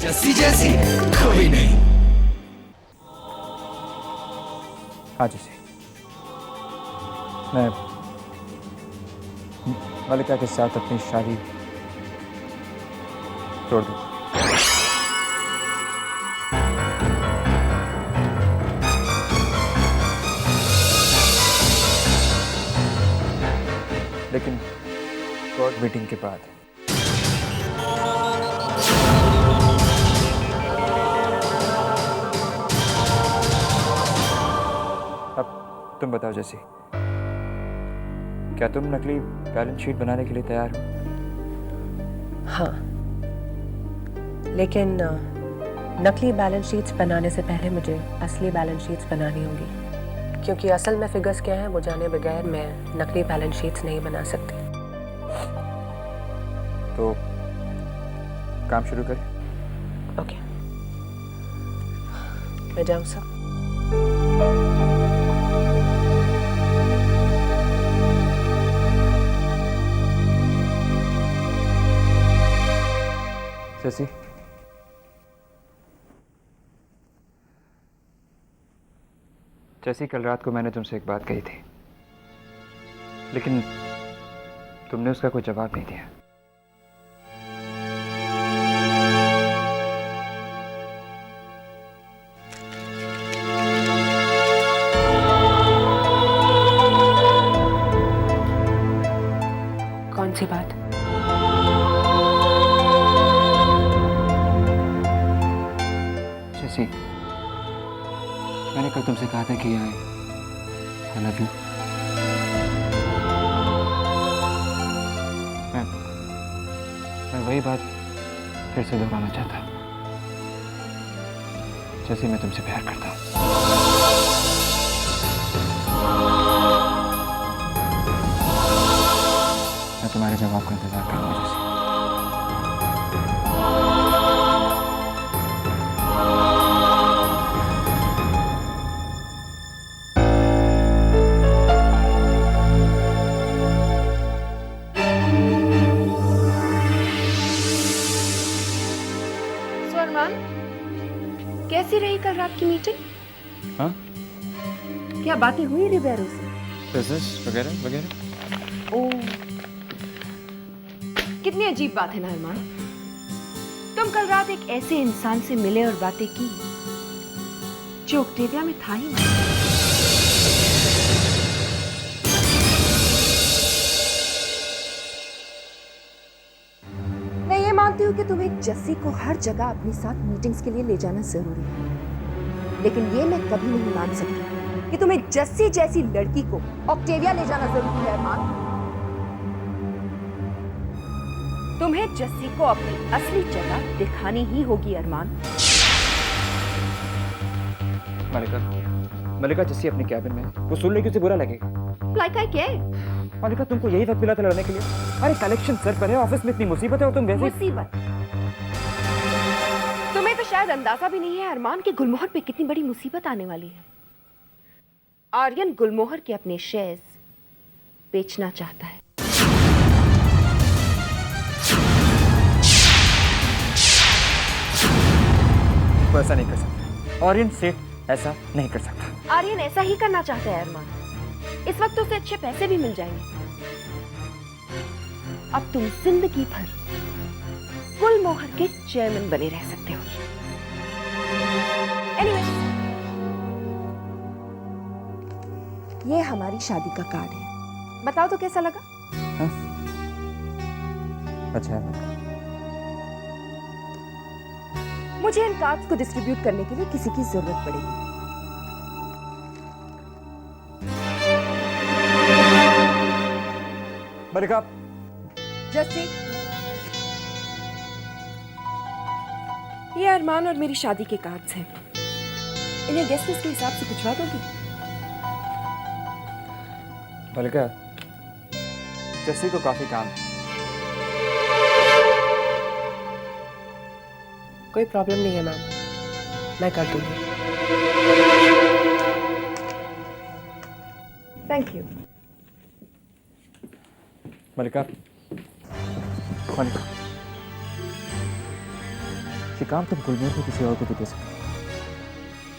जस्सी जैसी कोई नहीं। हाँ जैसे मैं मलिका के साथ अपनी शादी तोड़ दूँ। लेकिन कोर्ट मीटिंग के बाद। अब तुम बताओ जैसी, क्या तुम नकली बैलेंस शीट बनाने के लिए तैयार हो? हाँ, लेकिन नकली बैलेंस शीट्स बनाने से पहले मुझे असली बैलेंस शीट्स बनानी होंगी, क्योंकि असल में फिगर्स क्या हैं वो जाने बगैर मैं नकली बैलेंस शीट्स नहीं बना सकती। तो काम शुरू करें? ओके, मैं जाऊँ सब? जैसी जैसी कल रात को मैंने तुमसे एक बात कही थी, लेकिन तुमने उसका कोई जवाब नहीं दिया। कौन सी बात? जैसी मैंने कल तुमसे कहा था कि आई लव यू। मैं वही बात फिर से दोहराना चाहता। जैसे मैं तुमसे प्यार करता हूँ। मैं तुम्हारे जवाब का इंतजार करूंगा जैसे। कैसी रही कल रात की मीटिंग? हाँ? क्या बातें हुई रिबेरो से? बिजनेस वगैरह वगैरह। ओह, कितनी अजीब बात है ना अरमान। तुम कल रात एक ऐसे इंसान से मिले और बातें की जो ऑक्टेविया में था ही नहीं। मैं ये मानती हूँ कि तुम्हें जस्सी को हर जगह अपने साथ मीटिंग्स के लिए ले जाना जरूरी है, लेकिन ये मैं कभी नहीं मान सकती कि तुम्हें जस्सी जैसी लड़की को ऑक्टेविया ले जाना जरूरी है। अरमान, तुम्हें जस्सी को अपनी असली जगह दिखानी ही होगी। अरमान, मलिका जस्सी अपनी कैबिन में, वो सुन लेगी उसे बुरा लगेगा। Like I care. मलिका तुमको यही वक्त मिला था लड़ने के लिए। अरे कलेक्शन सर पर है, ऑफिस में इतनी मुसीबत है और तुम वैसे। मुसीबत? तुम्हें तो शायद अंदाजा भी नहीं है अरमान कि गुलमोहर पे कितनी बड़ी मुसीबत आने वाली है। आर्यन गुलमोहर के अपने शेयर्स बेचना चाहता है। वो ऐसा नहीं कर सकता। आर्यन से ऐसा नहीं कर सकता। आर्यन ऐसा ही करना चाहता है अरमान। इस वक्त उसे अच्छे पैसे भी मिल जाएंगे। अब तुम जिंदगी भर गुलमोहर के चेयरमैन बने रह सकते हो। Anyways, ये हमारी शादी का कार्ड है। बताओ तो कैसा लगा? हाँ? अच्छा है। मुझे इन कार्ड्स को डिस्ट्रीब्यूट करने के लिए किसी की जरूरत पड़ेगी। मलिका, जस्सी, ये अरमान और मेरी शादी के कार्ड्स हैं। इन्हें गेस्ट लिस्ट के हिसाब से भिजवा दोगी? मलिका, जस्सी को काफी काम है। कोई प्रॉब्लम नहीं है मैम, मैं कर दूंगी। Thank you. मलिका, मलिका, ये काम तुम गुलमोहर को किसी और को भी दे सकते,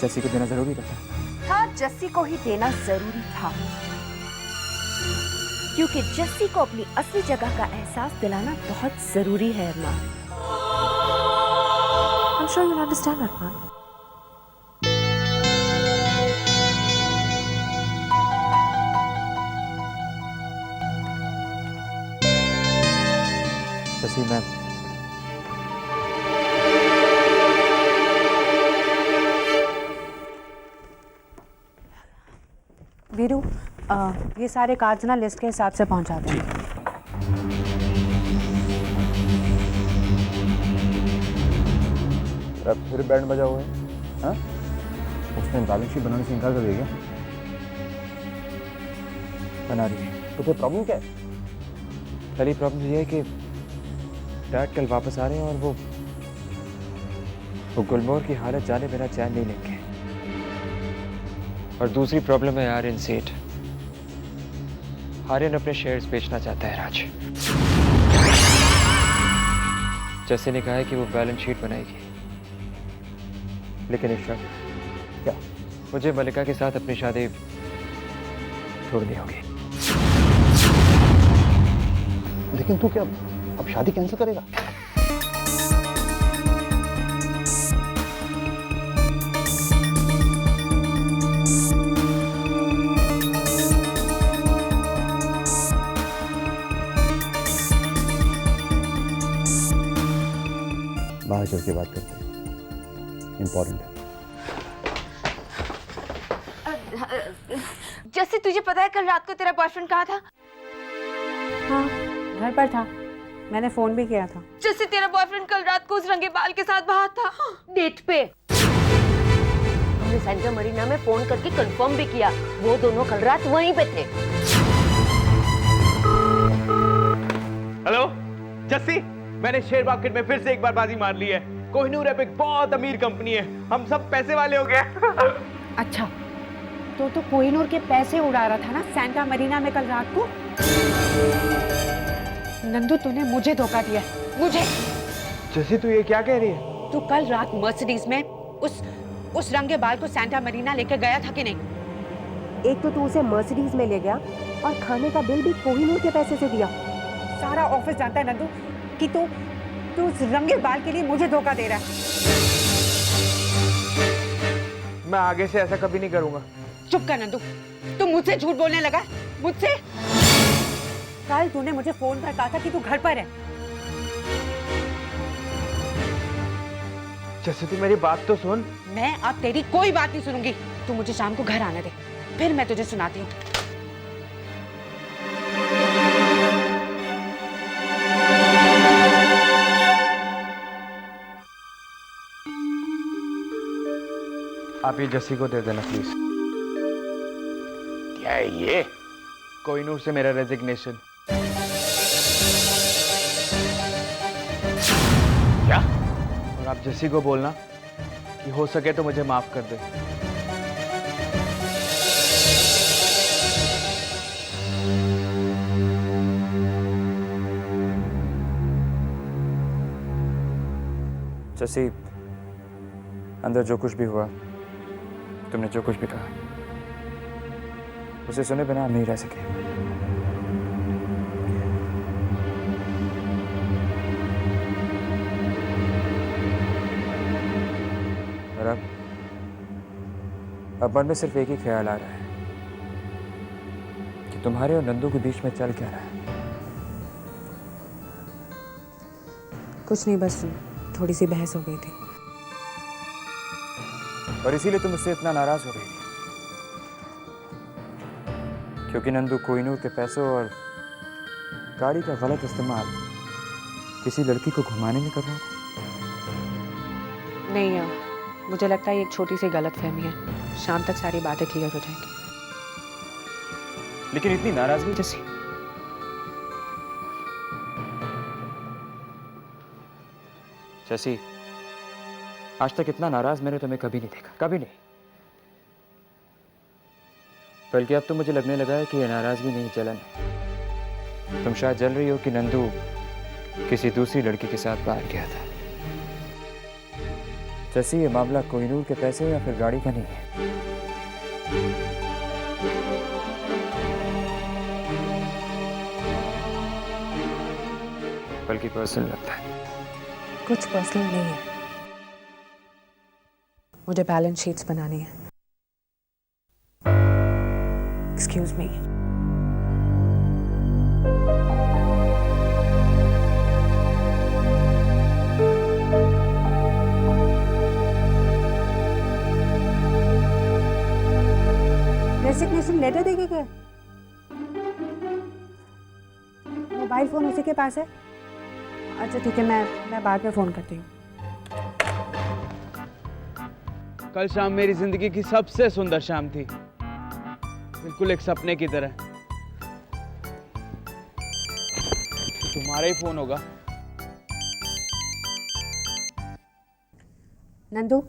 जैसी को देना जरूरी था। हाँ, जस्सी को ही देना जरूरी था, क्योंकि जस्सी को अपनी असली जगह का एहसास दिलाना बहुत जरूरी है अरमान। I'm sure you'll understand, अरमान। जैसी मैं वीरू, ये सारे कार्ड्स ना लिस्ट के हिसाब से पहुंचा दो। अब फिर बैंड बजा हुआ है? हाँ? उसने बैलेंस शीट बनाने से इनकार कर दिया क्या? बना रही है। तो फिर प्रॉब्लम क्या है? पहली प्रॉब्लम ये है कि डैड कल वापस आ रहे हैं और वो गुलमोहर की हालत जाने बिना चैन नहीं लेंगे। और दूसरी प्रॉब्लम है आर्यन सेठ। आर्यन अपने शेयर्स बेचना चाहता है राज। जैसे ने कहा है कि वो बैलेंस शीट बनाएगी, लेकिन एक शर्त। क्या? मुझे मलिका के साथ अपनी शादी छोड़नी होगी। लेकिन तू क्या अब शादी कैंसिल करेगा? बाहर चल के बात करते हैं, इम्पोर्टेंट है। जस्सी, तुझे पता है कल रात को तेरा बॉयफ्रेंड कहाँ था? हाँ, घर पर था, मैंने फोन भी किया था। जस्सी, तेरा बॉयफ्रेंड कल रात को उस रंगे बाल के साथ बाहर था, डेट पे। हमने सेंटा मरीना में फोन करके कंफर्म भी किया, वो दोनों कल रात वहीं पे थे। हेलो जस्सी, मैंने शेयर मार्केट में फिर से एक बार बाजी मार ली है। कोहिनूर ऐप एक बहुत अमीर कंपनी है, हम सब पैसे वाले हो गए। अच्छा, तो कोहिनूर के पैसे उड़ा रहा था ना सेंटा मरीना में कल रात को? नंदू, तूने मुझे धोखा दिया, मुझे। जस्सी, तू ये क्या कह रही है? तू कल रात मर्सिडीज में उस रंगे बाल को सेंटा मरीना लेके गया था कि नहीं? एक तो तू उसे मर्सिडीज में ले गया और खाने का बिल भी कोहिनूर के पैसे से दिया। सारा ऑफिस जानता है नंदू कि तू उस रंगे बाल के लिए मुझे धोखा दे रहा है। मैं आगे से ऐसा कभी नहीं करूंगा। चुप कर नंदू, तू मुझसे झूठ बोलने लगा, मुझसे। कल तूने मुझे फोन पर कहा था कि तू घर पर है। जस्सी, तू मेरी बात तो सुन। मैं अब तेरी कोई बात नहीं सुनूंगी। तू मुझे शाम को घर आने दे, फिर मैं तुझे सुनाती हूँ। आप ये जस्सी को दे देना प्लीज। क्या है ये? कोहिनूर से मेरा रेजिग्नेशन। क्या? और आप जस्सी को बोलना कि हो सके तो मुझे माफ कर दे। जैसे अंदर जो कुछ भी हुआ, तुमने जो कुछ भी कहा, उसे सुने बिना हम नहीं रह सके। और अब मन में सिर्फ एक ही ख्याल आ रहा है कि तुम्हारे और नंदू के बीच में चल क्या रहा है। कुछ नहीं, बस थोड़ी सी बहस हो गई थी। और इसीलिए तुम मुझसे इतना नाराज हो गई थी, क्योंकि नंदू कोहिनूर के पैसों और गाड़ी का गलत इस्तेमाल किसी लड़की को घुमाने में कर रहा था। नहीं यार, मुझे लगता है ये एक छोटी सी गलतफहमी है। शाम तक सारी बातें क्लियर हो जाएंगी। लेकिन इतनी नाराजगी जैसी। जैसी आज तक इतना नाराज मैंने तुम्हें कभी नहीं देखा, कभी नहीं। बल्कि अब तो मुझे लगने लगा है कि ये नाराजगी नहीं, जलन है। तुम शायद जल रही हो कि नंदू किसी दूसरी लड़की के साथ बाहर गया था। जैसे ये मामला कोहिनूर के पैसे या फिर गाड़ी का नहीं है, बल्कि पर्सनल लगता है। कुछ पर्सनल नहीं है, मुझे बैलेंस शीट्स बनानी है। Excuse me. रेजिग्नेशन लेटर देके गए? मोबाइल फोन उसी के पास है? अच्छा ठीक है, मैं बाद में फोन करती हूँ। कल शाम मेरी जिंदगी की सबसे सुंदर शाम थी, बिल्कुल एक सपने की तरह। तुम्हारा ही फोन होगा। नंदू,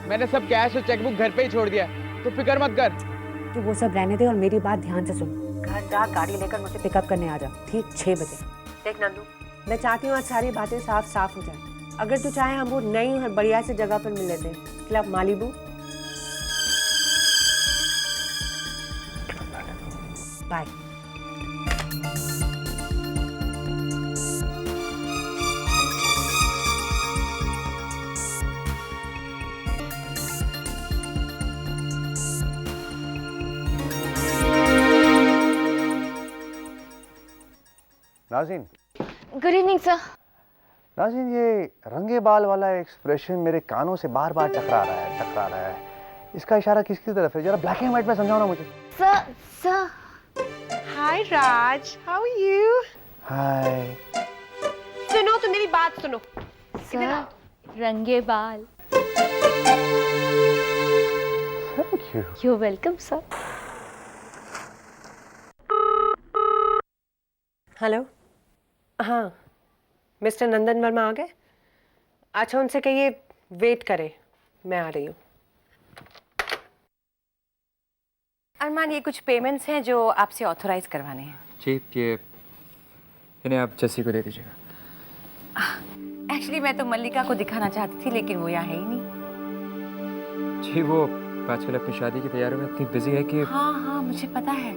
मैंने सब कैश और चेकबुक घर पे ही छोड़ दिया, तो फिक्र मत कर। तू वो सब रहने दे और मेरी बात ध्यान से सुन। घर जा, गाड़ी लेकर मुझे पिकअप करने आ जा, ठीक 6 बजे। देख नंदू, मैं चाहती हूँ आज सारी बातें साफ साफ हो जाए। अगर तू चाहे हम वो नई और बढ़िया सी जगह पर मिल लेते हैं, क्लब मालिबू। बाय। नाज़रीन, गुड इवनिंग सर। नाज़रीन, ये रंगे बाल वाला एक्सप्रेशन मेरे कानों से बार बार टकरा रहा है। इसका इशारा किसकी तरफ है? जरा ब्लैक एंड व्हाइट में समझाओ ना मुझे। Sir hi Raj, how are you? Hi. सुनो तो मेरी बात सुनो। सर रंगे बाल। Thank you. You welcome sir. Hello, हाँ, मिस्टर नंदन वर्मा आ गए? अच्छा, उनसे कहिए वेट करें, मैं आ रही हूँ। अरमान, ये कुछ पेमेंट्स हैं जो आपसे ऑथराइज करवाने हैं। जी, ये इन्हें आप जस्सी को दे दीजिएगा। एक्चुअली मैं तो मल्लिका को दिखाना चाहती थी, लेकिन वो यहाँ है ही नहीं। जी, वो आजकल अपनी शादी की तैयारियों में इतनी बिजी है कि हाँ, मुझे पता है।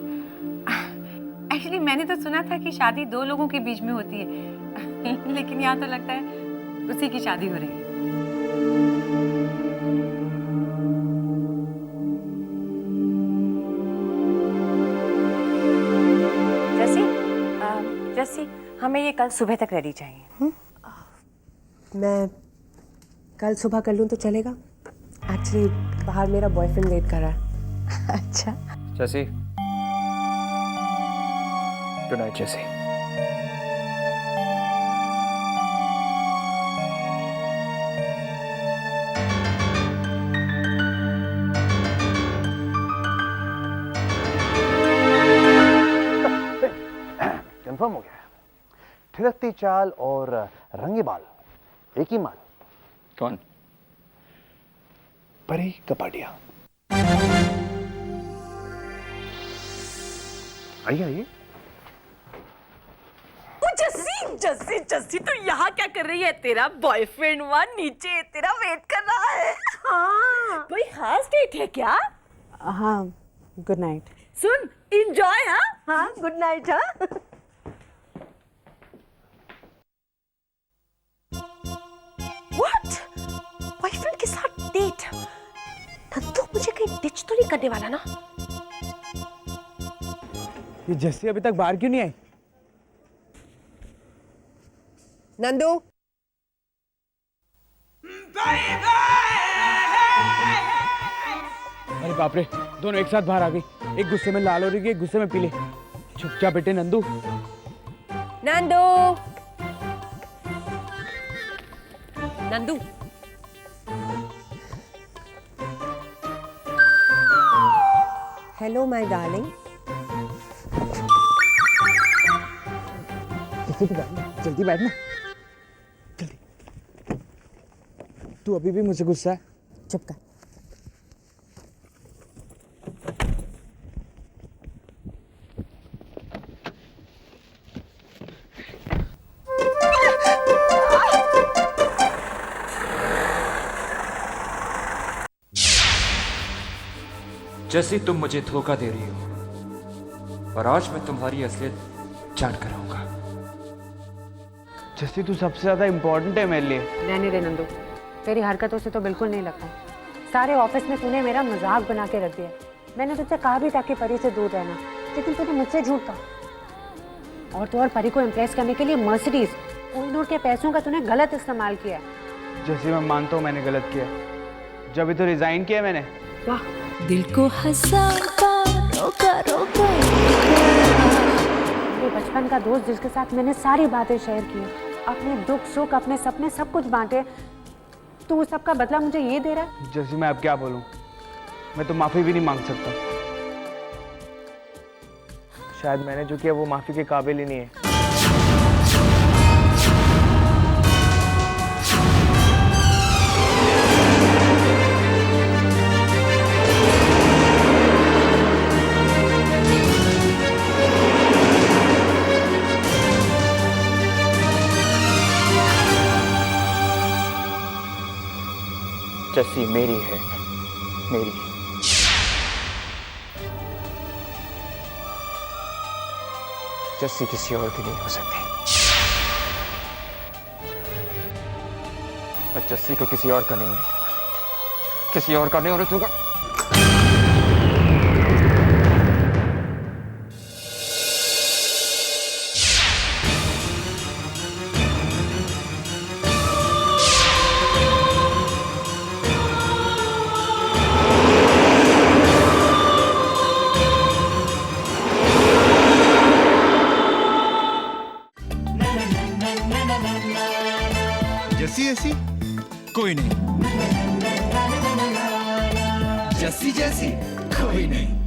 एक्चुअली मैंने तो सुना था कि शादी 2 लोगों के बीच में होती है, लेकिन यहाँ तो लगता है उसी की शादी हो रही है। जस्सी, हमें ये कल सुबह तक रेडी चाहिए। मैं कल सुबह कर लूँ तो चलेगा? एक्चुअली बाहर मेरा बॉयफ्रेंड वेट कर रहा है। अच्छा, Jassi, good night Jassi. Confirm हो गया। थिरकती चाल और रंगे बाल एक ही माल। कौन? परी कपाटिया। आइए। जस्सी जस्सी तू यहाँ क्या कर रही है? तेरा बॉयफ्रेंड वहाँ नीचे तेरा वेट कर रहा है। हाँ, कोई खास डेट है क्या? हाँ, गुड नाइट। सुन, एंजॉय। हाँ, गुड नाइट। हाँ, व्हाट? बॉयफ्रेंड के साथ डेट? नंदू मुझे कहीं डिच तो नहीं करने वाला ना? ये जस्सी अभी तक बाहर क्यों नहीं आई? नंदू, अरे बाप रे, दोनों एक साथ बाहर आ गई। एक गुस्से में लाल हो रही है, एक गुस्से में पीले। चुपचाप बेटे Nandu. Nandu, hello my darling. जल्दी बैठना, जल्दी। तू अभी भी मुझसे गुस्सा है? चुप कर। जैसे तुम मुझे धोखा दे रही हो और आज मैं तुम्हारी असलियत जान कर रहूंगा। जस्सी तू सबसे ज्यादा इम्पोर्टेंट है मेरे लिए। रहने दे नंदू, तेरी हरकतों से तो बिल्कुल नहीं लगता। सारे ऑफिस में तूने मेरा मजाक बना के रख दिया। मैंने तुझसे कहा भी था कि परी से दूर रहना, लेकिन तूने मुझसे झूठ कहा। और तो और परी को इम्प्रेस करने के लिए मर्सिडीज कोहिनूर के पैसों का तूने गलत इस्तेमाल किया। जस्सी मैं मानता हूँ मैंने गलत किया, जब भी तो रिजाइन किया मैंने। वाह, दिल को हंसाता रोका रोका मेरे बचपन का दोस्त जिसके साथ मैंने सारी बातें शेयर की, अपने दुख सुख अपने सपने सब कुछ बांटे, तू उस सब का बदला मुझे ये दे रहा है। जैसे मैं अब क्या बोलूं, मैं तो माफी भी नहीं मांग सकता। शायद मैंने जो किया वो माफी के काबिल ही नहीं है। जस्सी मेरी है, मेरी। जस्सी किसी और की नहीं हो सकती। मैं जस्सी को किसी और का नहीं होने दूंगा, किसी और का नहीं होने दूंगा। जस्सी ऐसी कोई नहीं, जस्सी जैसी कोई नहीं।